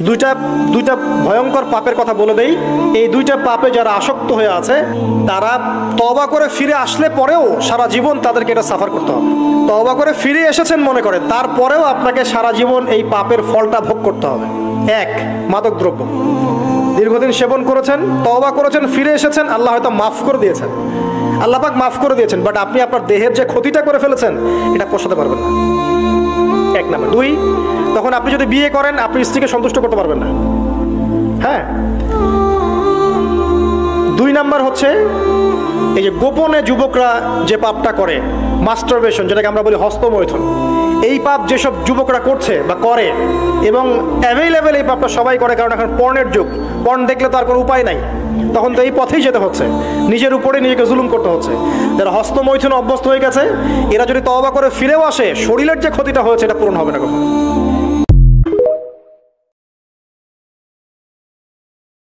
দুইটা দুইটা ভয়ঙ্কর পাপের কথা বলে দেই। এই দুইটা পাপে যারা আসক্ত হয়ে আছে তারা তওবা করে ফিরে আসলে পরেও সারা জীবন তাদেরকে এটা সাফার করতে হবে। তওবা করে ফিরে এসেছেন মনে করেন, তারপরেও আপনাকে সারা জীবন এই পাপের ফলটা ভোগ করতে হবে। এক, মাদকদ্রব্য দীর্ঘদিন সেবন করেছেন, তওবা করেছেন, ফিরে এসেছেন, আল্লাহ হয়তো মাফ করে দিয়েছেন, আল্লাহ পাক মাফ করে দিয়েছেন, বাট আপনি আপনার দেহের যে ক্ষতিটা করে ফেলেছেন এটা পোষাতে পারবেন না। এক নাম্বার। দুই, তখন আপনি যদি বিয়ে করেন আপনি স্ত্রীকে সন্তুষ্ট করতে পারবেন না। হ্যাঁ। দুই নাম্বার হচ্ছে এই যে গোপনে যুবকরা যে পাপটা করে, মাস্টারবেশন, যেটাকে আমরা বলি হস্তমৈথুন, এই পাপ যেসব যুবকরা করছে বা করে, এবং অ্যাভেলেবেল এই পাপটা সবাই করে, কারণ এখন পর্নের যুগ, পর্ন দেখলে তো আর কোনো উপায় নাই, তখন তো এই পথেই যেতে হচ্ছে, নিজের উপরে নিজেকে জুলুম করতে হচ্ছে। যারা হস্তমৈথুনে অভ্যস্ত হয়ে গেছে এরা যদি তওবা করে ফিরেও আসে, শরীরের যে ক্ষতিটা হয়েছে এটা পূরণ হবে না কখনো।